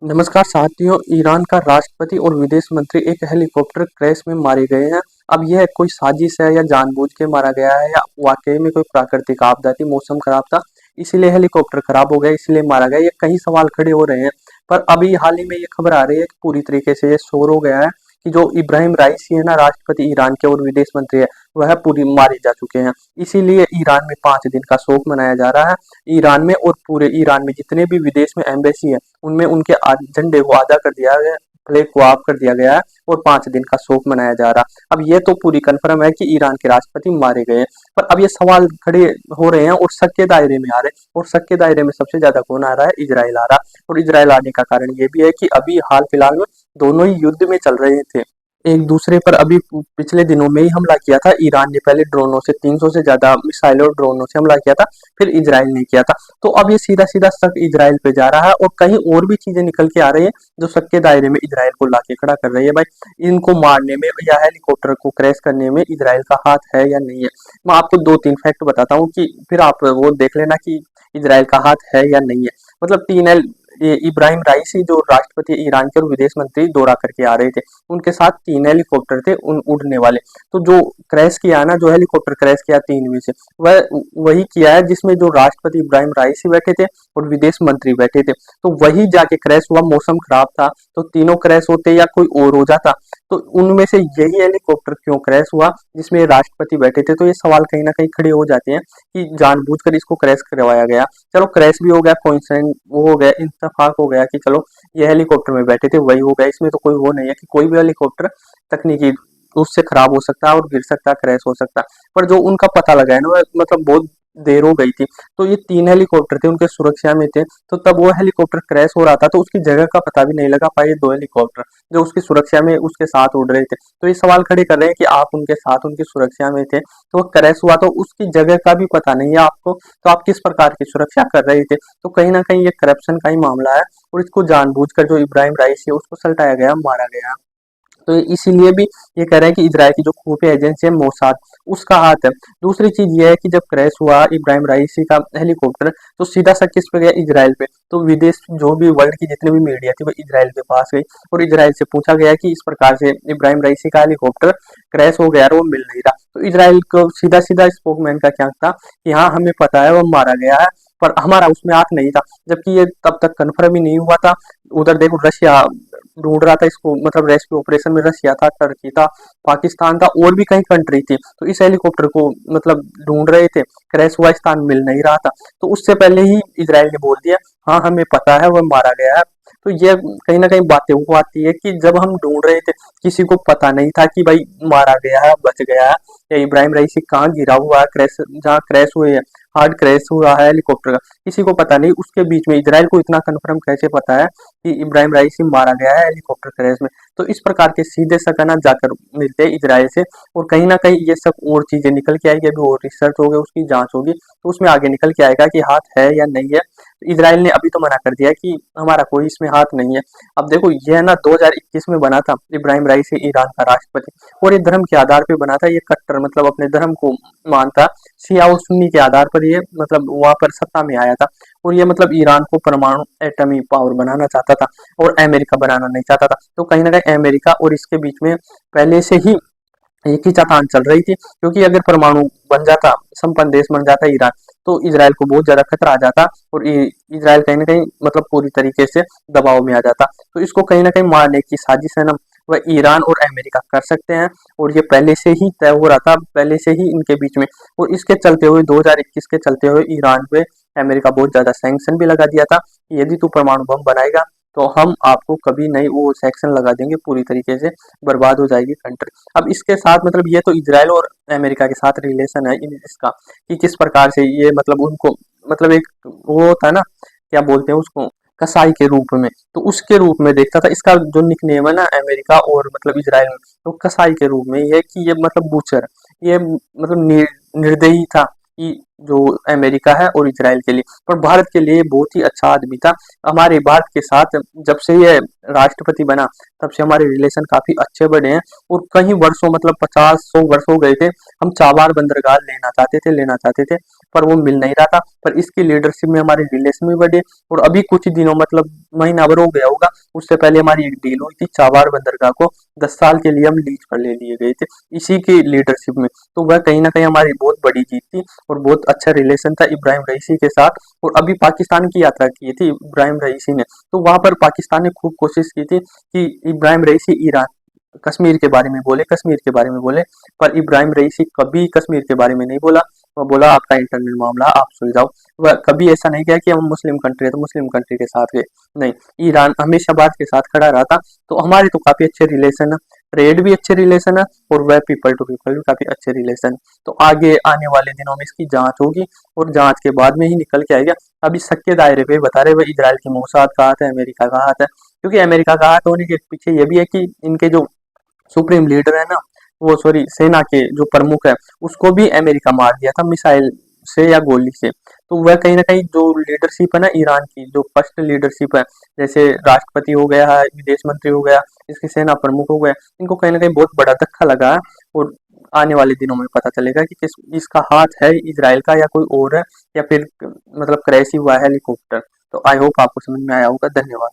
नमस्कार साथियों, ईरान का राष्ट्रपति और विदेश मंत्री एक हेलीकॉप्टर क्रैश में मारे गए हैं। अब यह कोई साजिश है या जानबूझ के मारा गया है या वाकई में कोई प्राकृतिक आपदा थी, मौसम खराब था, इसीलिए हेलीकॉप्टर खराब हो गया, इसलिए मारा गया। ये कई सवाल खड़े हो रहे हैं। पर अभी हाल ही में ये खबर आ रही है कि पूरी तरीके से ये शोर हो गया है कि जो इब्राहिम राइसी है ना, राष्ट्रपति ईरान के और विदेश मंत्री है, वह पूरी मारे जा चुके हैं। इसीलिए ईरान में 5 दिन का शोक मनाया जा रहा है। ईरान में और पूरे ईरान में जितने भी विदेश में एम्बेसी है, उनमें उनके झंडे को आधा कर दिया गया, फ्लैग को ऑफ कर दिया गया है और 5 दिन का शोक मनाया जा रहा। अब ये तो पूरी कन्फर्म है कि ईरान के राष्ट्रपति मारे गए हैं। पर अब ये सवाल खड़े हो रहे हैं और शक के दायरे में आ रहे हैं, और शक के दायरे में सबसे ज्यादा कौन आ रहा है? इजराइल आ रहा। और इजराइल आने का कारण ये भी है कि अभी हाल फिलहाल में दोनों ही युद्ध में चल रहे थे एक दूसरे पर। अभी पिछले दिनों में ही हमला किया था ईरान ने, पहले ड्रोनों से 300 से ज्यादा मिसाइल और ड्रोनों से हमला किया था, फिर इजराइल ने किया था। तो अब ये सीधा सीधा शक इजराइल पे जा रहा है और कहीं और भी चीजें निकल के आ रही है जो शक के दायरे में इजराइल को लाके खड़ा कर रही है। भाई, इनको मारने में या हेलीकॉप्टर को क्रैश करने में इजराइल का हाथ है या नहीं है? मैं आपको 2-3 फैक्ट बताता हूँ कि फिर आप वो देख लेना कि इजराइल का हाथ है या नहीं है। मतलब ये इब्राहिम राइसी जो राष्ट्रपति ईरान के और विदेश मंत्री दौरा करके आ रहे थे, उनके साथ 3 हेलीकॉप्टर थे उन उड़ने वाले। तो जो क्रैश किया ना, जो हेलीकॉप्टर क्रैश किया 3 में से, वह वही किया है जिसमें जो राष्ट्रपति इब्राहिम राइसी बैठे थे और विदेश मंत्री बैठे थे। तो वही जाके क्रैश हुआ। मौसम खराब था तो तीनों क्रैश होते या कोई और हो जाता। तो उनमें से यही हेलीकॉप्टर क्यों क्रैश हुआ जिसमें राष्ट्रपति बैठे थे? तो ये सवाल कहीं ना कहीं खड़े हो जाते हैं कि जानबूझकर इसको क्रैश करवाया गया। चलो, क्रैश भी हो गया, कोइंसिडेंट वो हो गया, इत्तेफाक हो गया कि चलो ये हेलीकॉप्टर में बैठे थे वही हो गया। इसमें तो कोई वो नहीं है कि कोई भी हेलीकॉप्टर तकनीकी उससे खराब हो सकता है और गिर सकता है, क्रैश हो सकता है। पर जो उनका पता लगा है ना, मतलब बहुत देर हो गई थी। तो ये 3 हेलीकॉप्टर थे, उनके सुरक्षा में थे। तो तब वो हेलीकॉप्टर क्रैश हो रहा था तो उसकी जगह का पता भी नहीं लगा पाए 2 हेलीकॉप्टर जो उसकी सुरक्षा में उसके साथ उड़ रहे थे। तो ये सवाल खड़े कर रहे हैं कि आप उनके साथ उनकी सुरक्षा में थे, तो वो क्रैश हुआ तो उसकी जगह का भी पता नहीं है आपको, तो आप किस प्रकार की सुरक्षा कर रहे थे? तो कहीं ना कहीं ये करप्शन का ही मामला है और इसको जानबूझकर जो इब्राहिम राइसी है उसको सल्टाया गया, मारा गया। तो इसीलिए भी ये कह रहे हैं कि इजराइल की जो खुफिया एजेंसी है मोसाद, उसका हाथ है। दूसरी चीज ये है कि जब क्रैश हुआ इब्राहिम राइसी का हेलीकॉप्टर, तो सीधा सा किस पे गया? इजराइल पे। तो विदेश जो भी वर्ल्ड की जितनी भी मीडिया थी वो इजराइल के पास गई और इजराइल से पूछा गया कि इस प्रकार से इब्राहिम राइसी का हेलीकॉप्टर क्रैश हो गया और वो मिल नहीं रहा। तो इजराइल को सीधा सीधा स्पोकमैन का क्या था कि हाँ, हमें पता है वो मारा गया है, पर हमारा उसमें हाथ नहीं था। जबकि ये तब तक कन्फर्म ही नहीं हुआ था। उधर देखो, रशिया ढूंढ रहा था इसको, मतलब रेस्क्यू ऑपरेशन में रशिया था, टर्की था, पाकिस्तान था, और भी कई कंट्री थी। तो इस हेलीकॉप्टर को मतलब ढूंढ रहे थे, क्रैश हुआ स्थान मिल नहीं रहा था। तो उससे पहले ही इजराइल ने बोल दिया हाँ, हमें पता है वह मारा गया है। तो ये कहीं ना कहीं बातें वो आती है कि जब हम ढूंढ रहे थे, किसी को पता नहीं था कि भाई मारा गया है, बच गया है, या इब्राहिम रईसी कहाँ गिरा हुआ है, क्रैश जहाँ क्रैश हुए है, हार्ड क्रैश हुआ है हेलीकॉप्टर का, किसी को पता नहीं। उसके बीच में इजराइल को इतना कंफर्म कैसे पता है कि इब्राहिम राइसी मारा गया है हेलीकॉप्टर क्रैश में? तो इस प्रकार के सीधे सकना जाकर मिलते हैं इजराइल से, और कहीं ना कहीं ये सब और चीजें निकल के आएगी। अभी और रिसर्च होगी, उसकी जांच होगी, तो उसमें आगे निकल के आएगा कि हाथ है या नहीं है। तो इजराइल ने अभी तो मना कर दिया है कि हमारा कोई इसमें हाथ नहीं है। अब देखो, यह ना 2021 में बना था इब्राहिम राइसी ईरान का राष्ट्रपति, और ये धर्म के आधार पर बना था। ये कट्टर मतलब अपने धर्म को मानता, शिया और सुन्नी के आधार पर ये मतलब वहां पर सत्ता में आया था। और ये मतलब ईरान को परमाणु एटमी पावर बनाना चाहता था और अमेरिका बनाना नहीं चाहता था। तो कहीं ना कहीं अमेरिका और इसके बीच में पहले से ही एक ही चातान चल रही थी, क्योंकि अगर परमाणु बन जाता, संपन्न देश बन जाता ईरान, तो इसराइल को बहुत ज्यादा खतरा आ जाता और इसराइल कहीं ना कहीं मतलब पूरी तरीके से दबाव में आ जाता। तो इसको कहीं ना कहीं मारने की साजिश है ना, वह ईरान और अमेरिका कर सकते हैं, और ये पहले से ही तय हो रहा था, पहले से ही इनके बीच में। और इसके चलते हुए 2021 के चलते हुए ईरान पे अमेरिका बहुत ज्यादा सैंक्शन भी लगा दिया था कि यदि तू परमाणु बम बनाएगा तो हम आपको कभी नहीं, वो सैंक्शन लगा देंगे, पूरी तरीके से बर्बाद हो जाएगी कंट्री। अब इसके साथ मतलब ये तो इजराइल और अमेरिका के साथ रिलेशन है इसका, कि किस प्रकार से ये मतलब उनको मतलब एक वो होता है ना, क्या बोलते हैं उसको, कसाई के रूप में, तो उसके रूप में देखता था। इसका जो निकनेम है ना अमेरिका और मतलब इजराइल में, तो कसाई के रूप में ये कि ये मतलब बूचर, ये मतलब निर्दयी था कि जो अमेरिका है और इजराइल के लिए, पर भारत के लिए बहुत ही अच्छा आदमी था। हमारे भारत के साथ जब से ये राष्ट्रपति बना तब से हमारे रिलेशन काफी अच्छे बढ़े हैं, और कई वर्षों मतलब 50-100 वर्ष हो गए थे, हम चाबार बंदरगाह लेना चाहते थे पर वो मिल नहीं रहा था। पर इसकी लीडरशिप में हमारे रिलेशन भी बढ़े, और अभी कुछ दिनों मतलब महीना भर हो गया होगा, उससे पहले हमारी एक डील हुई थी, चाबार बंदरगाह को 10 साल के लिए हम लीज पर ले लिए गए थे इसी की लीडरशिप में। तो वह कहीं ना कहीं हमारी बहुत बड़ी जीत थी, और बहुत अच्छा रिलेशन था इब्राहिम रईसी के साथ। और अभी पाकिस्तान की यात्रा की थी इब्राहिम रईसी ने, तो वहां पर पाकिस्तान ने खूब कोशिश की थी कि इब्राहिम रईसी ईरान कश्मीर के बारे में बोले, पर इब्राहिम रईसी कभी कश्मीर के बारे में नहीं बोला। वह बोला आपका इंटरनल मामला आप सुलझाओ। वह कभी ऐसा नहीं किया कि हम मुस्लिम कंट्री है तो मुस्लिम कंट्री के साथ गए, नहीं, ईरान हमेशा भारत के साथ खड़ा रहा था। तो हमारे तो काफी अच्छे रिलेशन है, ट्रेड भी अच्छे रिलेशन है, और वह पीपल टू पीपल भी काफी अच्छे रिलेशन है। तो आगे आने वाले दिनों में इसकी जांच होगी, और जांच के बाद में ही निकल के आएगा। अभी शक के दायरे पे बता रहे, वह इजराइल के मोसाद का हाथ है, अमेरिका का हाथ है, क्योंकि अमेरिका का हाथ होने के पीछे ये भी है कि इनके जो सुप्रीम लीडर है ना, वो सॉरी सेना के जो प्रमुख है, उसको भी अमेरिका मार दिया था मिसाइल से या गोली से। तो वह कहीं ना कहीं जो लीडरशिप है ना ईरान की, जो फर्स्ट लीडरशिप है, जैसे राष्ट्रपति हो गया है, विदेश मंत्री हो गया, इसके सेना प्रमुख हो गया, इनको कहीं ना कहीं बहुत बड़ा धक्का लगा है। और आने वाले दिनों में पता चलेगा कि किस इसका हाथ है इजराइल का या कोई और है, या फिर मतलब क्रैश ही हुआ है हेलीकॉप्टर। तो आई होप आपको समझ में आया होगा। धन्यवाद।